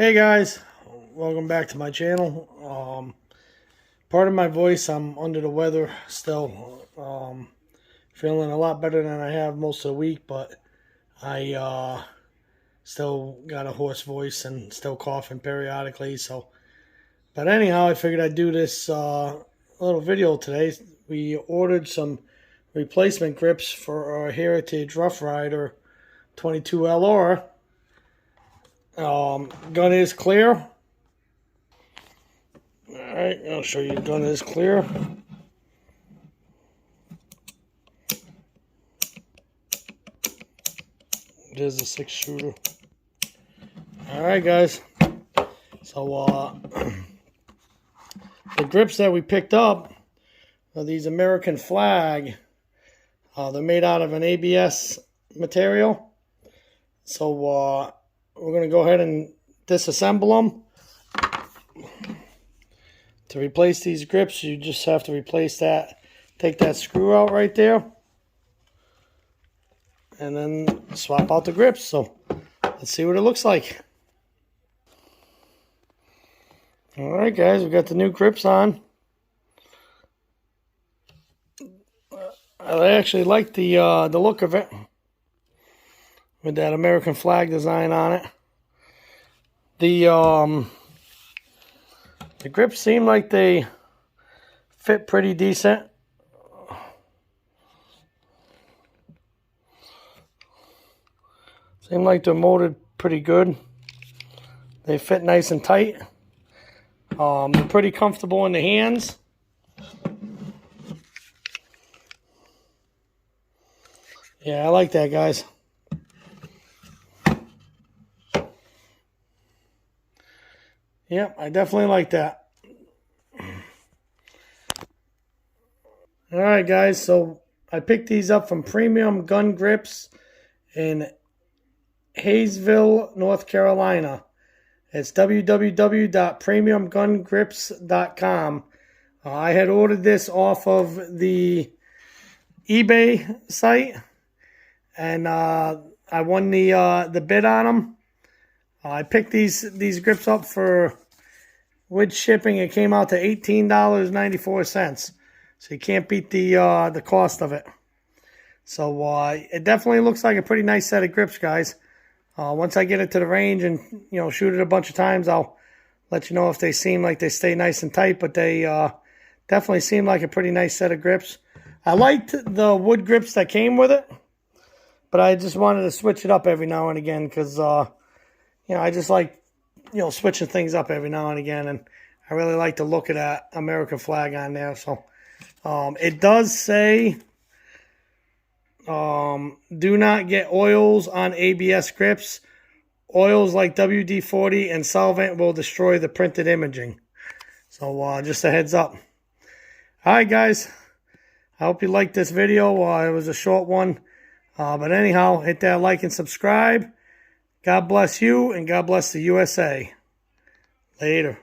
Hey guys, welcome back to my channel. Part of my voice, I'm under the weather still. Feeling a lot better than I have most of the week, but I still got a hoarse voice and still coughing periodically. But anyhow, I figured I'd do this little video today. We ordered some replacement grips for our Heritage Rough Rider 22LR. Gun is clear. Alright, I'll show you. Gun is clear. There's a 6-shooter. Alright guys. So the grips that we picked up are these American Flag. They're made out of an ABS material. So we're going to go ahead and disassemble them. To replace these grips, you just have to replace that. Take that screw out right there. And then swap out the grips. So let's see what it looks like. Alright guys, we got the new grips on. I actually like the look of it, with that American flag design on it. The grips seem like they fit pretty decent. Seem like they're molded pretty good. They fit nice and tight. They're pretty comfortable in the hands. Yeah, I like that, guys. Yep, I definitely like that. Alright guys, so I picked these up from Premium Gun Grips in Hayesville, North Carolina. It's www.premiumgungrips.com. I had ordered this off of the eBay site, and I won the bid on them. I picked these grips up for, with shipping, it came out to $18.94. So you can't beat the cost of it. So it definitely looks like a pretty nice set of grips, guys. Once I get it to the range and shoot it a bunch of times, I'll let you know if they seem like they stay nice and tight. But they definitely seem like a pretty nice set of grips. I liked the wood grips that came with it, but I just wanted to switch it up every now and again because I just like switching things up every now and again, and I really like the look of that American flag on there. So it does say do not get oils on ABS grips. Oils like WD-40 and solvent will destroy the printed imaging. So just a heads up. Alright guys, I hope you liked this video. It was a short one, but anyhow, hit that like and subscribe. God bless you, and God bless the USA. Later.